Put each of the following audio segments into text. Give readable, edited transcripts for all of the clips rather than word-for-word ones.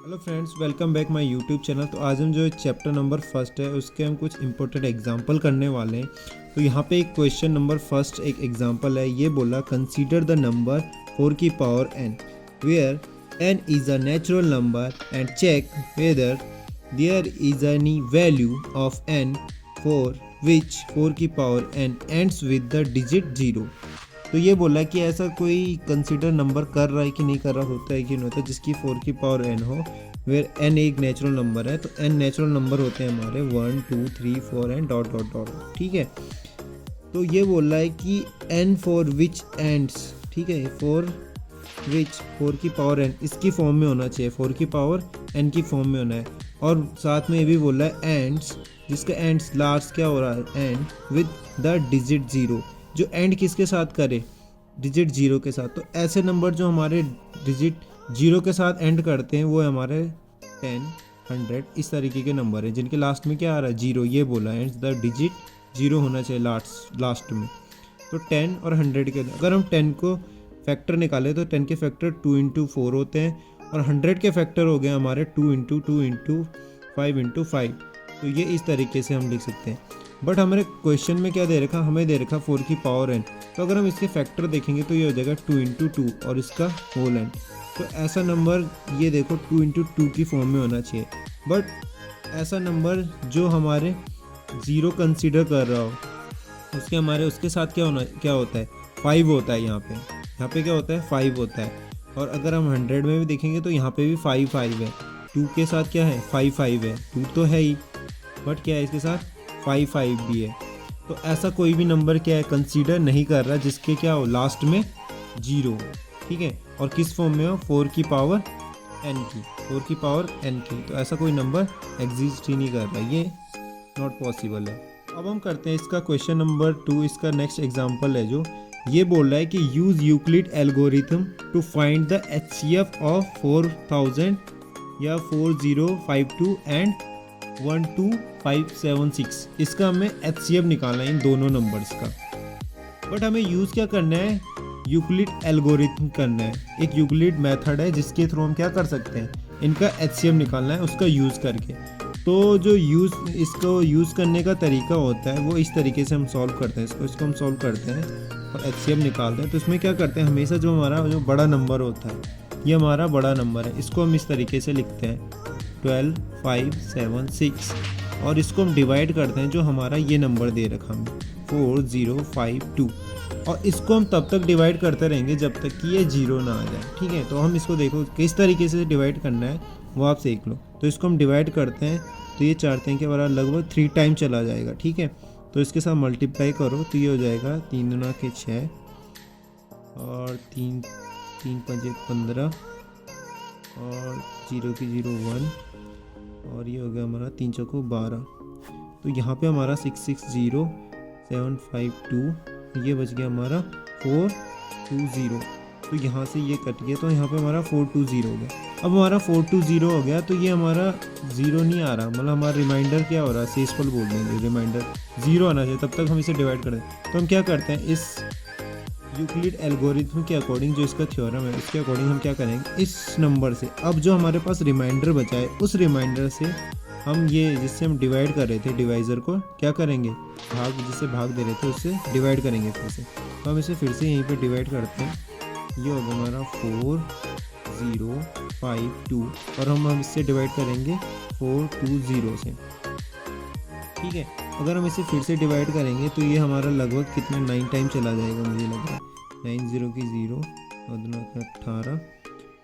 Hello friends, welcome back my YouTube channel. तो आज हम जो चैप्टर नंबर फर्स्ट है उसके हम कुछ इंपॉर्टेंट एग्जांपल करने वाले हैं। तो यहाँ पे एक क्वेश्चन नंबर फर्स्ट एक एग्जांपल है। ये बोला कंसीडर द नंबर 4 की power n where n is a natural number and check whether there is any value of n for which 4 की power n ends with the digit 0। तो ये बोला कि ऐसा कोई कंसीडर नंबर कर रहा है कि नहीं कर रहा, होता है कि नहीं होता, जिसकी 4 की पावर n हो, वेयर n एक नेचुरल नंबर है। तो n नेचुरल नंबर होते हैं हमारे 1 2 3 4 एंड डॉट डॉट डॉट। ठीक है, तो ये बोल रहा है कि n फॉर विच एंड्स, ठीक है, फॉर विच 4 की पावर n इसकी फॉर्म में होना चाहिए, 4 की पावर n की फॉर्म में होना है। और साथ में ये भी बोल रहा है एंड्स, जिसका एंड्स लास्ट क्या हो रहा है, एंड विद द डिजिट 0। जो एंड किसके साथ करे, डिजिट 0 के साथ। तो ऐसे नंबर जो हमारे डिजिट 0 के साथ एंड करते हैं वो है हमारे 10 100 इस तरीके के नंबर हैं जिनके लास्ट में क्या आ रहा है, 0। ये बोला एंड द डिजिट 0 होना चाहिए लास्ट में। तो 10 और 100 के अगर हम 10 को फैक्टर निकालें तो 10 के फैक्टर 2 इंटू 4 होते हैं और 100 के फैक्टर हो गए हमारे 2 इंटू 2 इंटू 5 इंटू 5। तो ये इस तरीके से हम लिख सकते हैं। बट हमारे क्वेश्चन में क्या दे रखा, हमें दे रखा 4 की पावर n। तो अगर हम इसके फैक्टर देखेंगे तो ये हो जाएगा 2 इंटू 2 और इसका होल n। तो ऐसा नंबर ये देखो 2 इंटू 2 की फॉर्म में होना चाहिए। बट ऐसा नंबर जो हमारे 0 कंसीडर कर रहा हो उसके साथ क्या होता है, 5 होता है। यहाँ पे क्या होता है, 5 होता है। और अगर हम 100 में भी देखेंगे तो यहाँ पे भी 5 है। 2 के साथ क्या है, 5 है। 2 तो है ही, बट क्या है इसके साथ 5 भी है। तो ऐसा कोई भी नंबर क्या है, कंसीडर नहीं कर रहा जिसके क्या हो, लास्ट में 0। ठीक है, और किस फॉर्म में हो, 4 की पावर n की, 4 की पावर n की। तो ऐसा कोई नंबर एग्जिस्ट ही नहीं कर रहा, ये नॉट पॉसिबल है। अब हम करते हैं इसका क्वेश्चन नंबर 2। इसका नेक्स्ट एग्जांपल है जो ये बोल रहा है कि use Euclid algorithm to find the HCF of 4000 या 4052 एंड 12576। इसका हमें HCF निकालना है इन दोनों नंबर्स का। बट हमें यूज़ क्या करना है, यूक्लिड एल्गोरिथम करना है। एक यूक्लिड मेथड है जिसके थ्रू हम क्या कर सकते हैं, इनका HCF निकालना है उसका यूज़ करके। तो जो इसको यूज़ करने का तरीका होता है वो इस तरीके से हम सॉल्व करते हैं। इसको हम सॉल्व करते हैं और HCF निकालते हैं। तो इसमें क्या करते हैं, हमेशा जो हमारा जो बड़ा नंबर होता है, ये हमारा बड़ा नंबर है, इसको हम इस तरीके से लिखते हैं 12 5 7 6। और इसको हम डिवाइड करते हैं जो हमारा ये नंबर दे रखा हमें 4052। और इसको हम तब तक डिवाइड करते रहेंगे जब तक कि ये 0 ना आ जाए। ठीक है, तो हम इसको देखो किस तरीके से डिवाइड करना है वो आप सीख लो। तो इसको हम डिवाइड करते हैं तो ये 4 3 के बराबर लगभग 3 टाइम चला जाएगा। ठीक है, तो इसके साथ मल्टीप्लाई करो तो ये हो जाएगा 3 दूना के 6 और 3 3 5 15 और 0 की 0 1 और ये हो गया हमारा 3 चौको 12। तो यहाँ पे हमारा 660752 ये बच गया हमारा 420। तो यहाँ से ये कट गया तो यहाँ पे हमारा 420 हो गया। अब हमारा 420 हो गया तो ये हमारा 0 नहीं आ रहा, मतलब हमारा रिमाइंडर क्या हो रहा है, शेषफल बोल देंगे, रिमाइंडर 0 आना चाहिए, तब तक हम इसे डिवाइड कर दें। तो हम क्या करते हैं, इस यूक्लिड एल्गोरिथम के अकॉर्डिंग, जो इसका थ्योरम है उसके अकॉर्डिंग हम क्या करेंगे, इस नंबर से अब जो हमारे पास रिमाइंडर बचा है उस रिमाइंडर से हम ये जिससे हम डिवाइड कर रहे थे डिवाइज़र को क्या करेंगे, जिससे भाग दे रहे थे उससे डिवाइड करेंगे फिर से। तो हम इसे फिर से यहीं पे डिवाइड करते हैं। ये होगा हमारा 4052 और हम इससे डिवाइड करेंगे 420 से। ठीक है, अगर हम इसे फिर से डिवाइड करेंगे तो ये हमारा लगभग कितने 9 टाइम चला जाएगा, मुझे लग रहा है 9 0 की 0 और 2 का 18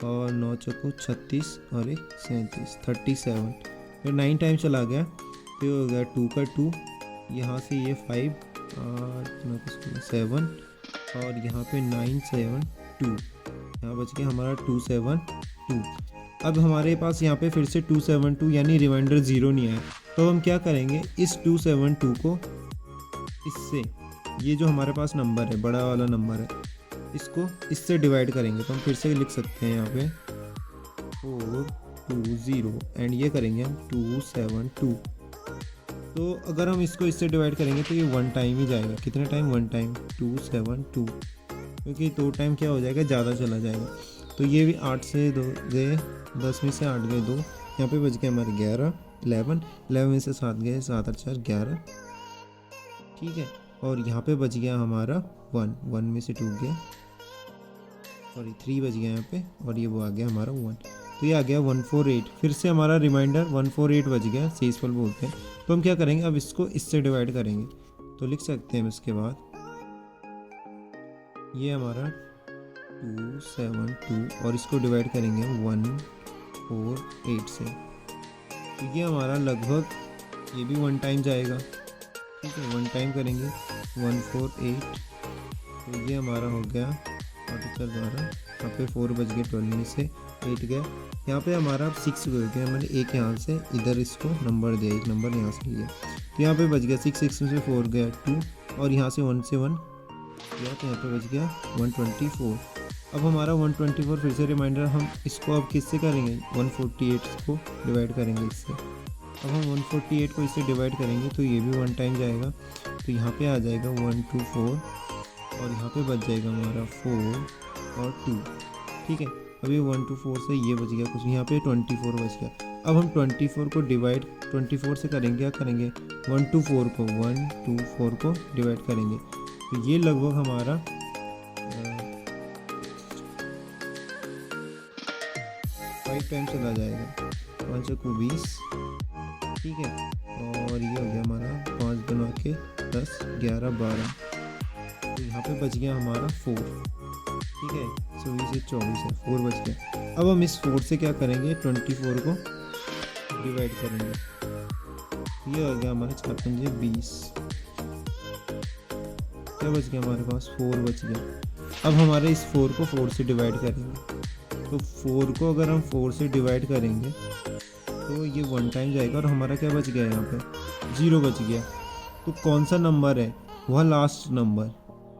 और 9 चौको 36 और 1 37 37। फिर 9 टाइम चला गया तो ये हो गया 2 का 2, यहाँ से ये 5 और 7 और यहाँ पे 9 7 2, यहाँ बच गया हमारा 272। अब हमारे पास यहाँ पे फिर से 272 यानी रिमाइंडर 0 नहीं आया। तो हम क्या करेंगे, इस 272 को इससे, ये जो हमारे पास नंबर है बड़ा वाला नंबर है, इसको इससे डिवाइड करेंगे। तो हम फिर से लिख सकते हैं यहाँ पे 420 एंड ये करेंगे हम 272। तो अगर हम इसको इससे डिवाइड करेंगे तो ये 1 टाइम ही जाएगा। कितने टाइम, 1 टाइम 272, क्योंकि 2 टाइम क्या हो जाएगा, ज़्यादा चला जाएगा। तो ये भी 8 से 2 गए, 10 में से 8 गए 2, यहाँ पे बच गए हमारे 11, 11 में से 7 गए, 7 और 4 11, ठीक है। और यहाँ पे बच गया हमारा 1 में से 2 गया, सॉरी 3 बच गया यहाँ पे, और ये वो आ गया हमारा 1, तो ये आ गया 148। फिर से हमारा रिमाइंडर 148 बच गया, शेषफल बोलते हैं। तो हम क्या करेंगे, अब इसको इससे डिवाइड करेंगे, तो लिख सकते हैं हम इसके बाद ये हमारा 272 और इसको डिवाइड करेंगे 148 से, तो ये हमारा लगभग, ये भी 1 टाइम जाएगा, ठीक है, 1 टाइम करेंगे 148, तो ये हमारा हो गया 8 4 12, यहाँ पे 4 बच गए, 12 में से 8 गया, यहाँ पे हमारा 6 हो गया, मैंने एक यहाँ से इधर इसको नंबर दिया, एक नंबर यहाँ से लिया, तो यहाँ पे बच गया 6, 6 में से 4 गया 2, और यहाँ से 1 से 1 गया, तो यहाँ पे बच गया 124। अब हमारा 124 फिर से रिमाइंडर, हम इसको अब किससे करेंगे, 148 को डिवाइड करेंगे इससे। अब हम 148 को इससे डिवाइड करेंगे तो ये भी 1 टाइम जाएगा, तो यहाँ पे आ जाएगा 124, और यहाँ पे बच जाएगा हमारा 4 और 2, ठीक है। अभी 124 से ये बच गया कुछ, यहाँ पे 24 बच गया। अब हम 24 को डिवाइड 24 से करेंगे, क्या करेंगे, 124 को डिवाइड करेंगे, तो ये लगभग हमारा 5 टाइम चला जाएगा, 5 को 20, ठीक है, और ये हो गया हमारा 5 बना के 10 11 12, तो यहाँ पे बच गया हमारा 4, ठीक है, 24 से 24 है, 4 बच गया। अब हम इस 4 से क्या करेंगे, 24 को डिवाइड करेंगे, ये हो गया हमारा 4 5 20, क्या बच गया हमारे पास, 4 बच गया। अब हमारे इस 4 को 4 से डिवाइड करेंगे, तो 4 को अगर हम 4 से डिवाइड करेंगे तो ये 1 टाइम जाएगा, और हमारा क्या बच गया, यहाँ पे 0 बच गया। तो कौन सा नंबर है, वह लास्ट नंबर,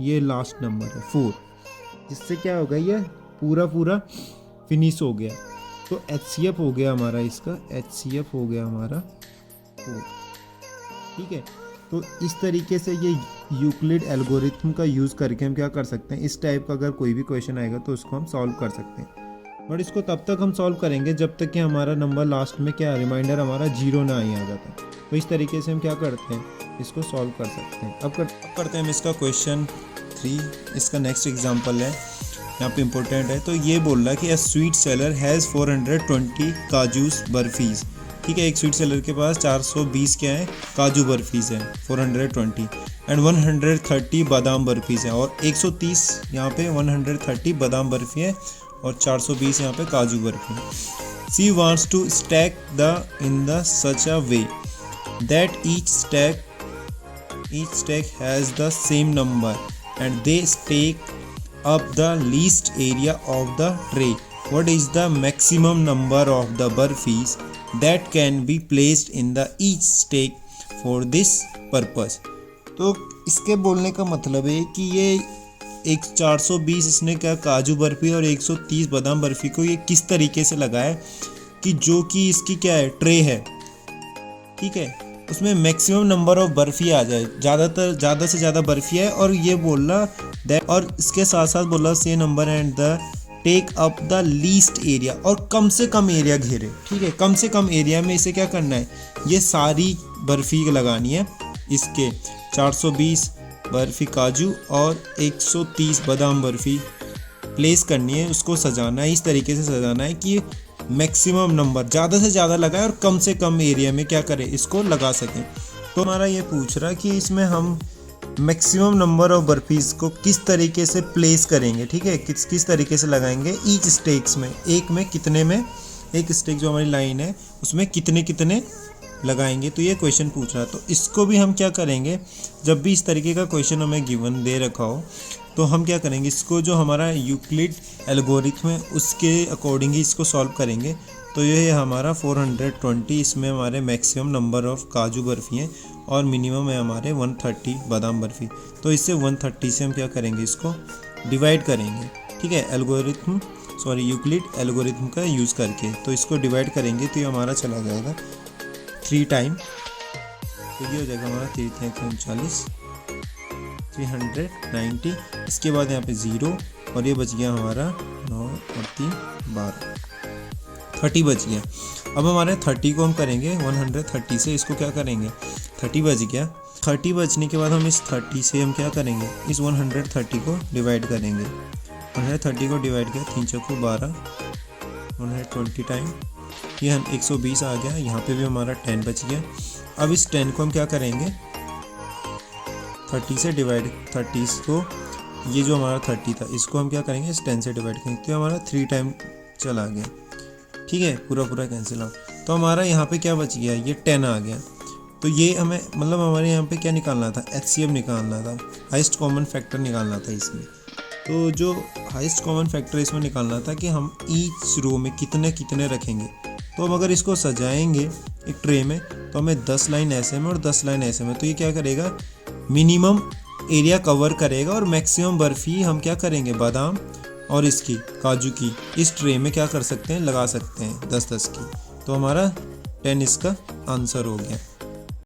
ये लास्ट नंबर है 4, जिससे क्या होगा, ये पूरा फिनिश हो गया। तो HCF हो गया हमारा, इसका HCF हो गया हमारा 4, ठीक है। तो इस तरीके से ये यूक्लिड एल्गोरिथम का यूज़ करके हम क्या कर सकते हैं, इस टाइप का अगर कोई भी क्वेश्चन आएगा तो उसको हम सॉल्व कर सकते हैं। बट इसको तब तक हम सॉल्व करेंगे जब तक कि हमारा नंबर लास्ट में क्या रिमाइंडर हमारा 0 ना ही आ जाता। तो इस तरीके से हम क्या करते हैं, इसको सॉल्व कर सकते हैं। अब करते हैं हम इसका क्वेश्चन 3, इसका नेक्स्ट एग्जाम्पल है, यहाँ पे इम्पोर्टेंट है। तो ये बोल रहा है कि अ स्वीट सेलर हैज़ 420 काजूस बर्फीज़, ठीक है, एक स्वीट सेलर के पास 420 क्या है, काजू बर्फीज़ है 420, एंड 130 बादाम बर्फीज़ है, और 130 यहाँ पे 130 बादाम बर्फ़ी है और 420 यहाँ पे kaju barfi. She wants to stack the in the such a way that each stack has the same number and they take up the least area of the tray. What is the maximum number of the burfis that can be placed in the each stack for this purpose? तो इसके बोलने का मतलब है कि ये एक 420 इसने क्या काजू बर्फी और 130 बादाम बर्फी को ये किस तरीके से लगाया कि जो कि इसकी क्या है, ट्रे है, ठीक है, उसमें मैक्सिमम नंबर ऑफ बर्फी आ जाए, ज़्यादा से ज़्यादा बर्फी है, और ये बोला दैट, और इसके साथ साथ बोला से number and the take up the least area, और कम से कम एरिया घेरे, ठीक है, कम से कम एरिया में इसे क्या करना है, ये सारी बर्फी लगानी है, इसके 420 बर्फी काजू और 130 बादाम बर्फी प्लेस करनी है, उसको सजाना है, इस तरीके से सजाना है कि मैक्सिमम नंबर ज़्यादा से ज़्यादा लगाए और कम से कम एरिया में क्या करें, इसको लगा सकें। तो हमारा ये पूछ रहा कि इसमें हम मैक्सिमम नंबर ऑफ बर्फीज़ को किस तरीके से प्लेस करेंगे, ठीक है, किस तरीके से लगाएंगे ईच स्टेक्स में, एक में कितने में, एक स्टेक जो हमारी लाइन है उसमें कितने कितने लगाएंगे, तो ये क्वेश्चन पूछ रहा है। तो इसको भी हम क्या करेंगे, जब भी इस तरीके का क्वेश्चन हमें गिवन दे रखा हो तो हम क्या करेंगे, इसको जो हमारा यूक्लिड एल्गोरिथम है उसके अकॉर्डिंग ही इसको सॉल्व करेंगे। तो ये है हमारा 420, इसमें हमारे मैक्सिमम नंबर ऑफ़ काजू बर्फ़ी हैं और मिनिमम है हमारे 130 बादाम बर्फ़ी। तो इससे 130 से हम क्या करेंगे, इसको डिवाइड करेंगे, ठीक है, यूक्लिड एल्गोरिथम का यूज़ करके। तो इसको डिवाइड करेंगे तो ये हमारा चला जाएगा 3 टाइम, तो ये हो जाएगा हमारा 339, 390, इसके बाद यहाँ पे 0 और ये बच गया हमारा 9 और 3 12, 30 बच गया। अब हमारे 30 को हम करेंगे 130 से, इसको क्या करेंगे, 30 बच गया। 30 बचने के बाद हम इस 30 से हम क्या करेंगे, इस 130 को डिवाइड करेंगे। 130 को डिवाइड किया, 3 चौको 12, 120 टाइम, ये 120 आ गया। यहाँ पे भी हमारा 10 बच गया। अब इस 10 को हम क्या करेंगे, 30 से डिवाइड, 30 को, ये जो हमारा 30 था इसको हम क्या करेंगे, इस 10 से डिवाइड करेंगे, तो हमारा 3 टाइम चला गया। ठीक है, पूरा कैंसिल आउट। तो हमारा यहाँ पे क्या बच गया, ये 10 आ गया। तो ये हमें मतलब हमारे यहाँ पे क्या निकालना था, HCF निकालना था, हाईएस्ट कॉमन फैक्टर निकालना था इसमें। तो जो हाईएस्ट कॉमन फैक्टर इसमें निकालना था कि हम ईच रो में कितने कितने रखेंगे। तो हम अगर इसको सजाएंगे एक ट्रे में, तो हमें 10 लाइन ऐसे में और 10 लाइन ऐसे में, तो ये क्या करेगा, मिनिमम एरिया कवर करेगा और मैक्सिमम बर्फ़ी हम क्या करेंगे, बादाम और इसकी काजू की इस ट्रे में क्या कर सकते हैं, लगा सकते हैं 10-10 की। तो हमारा 10 इसका आंसर हो गया।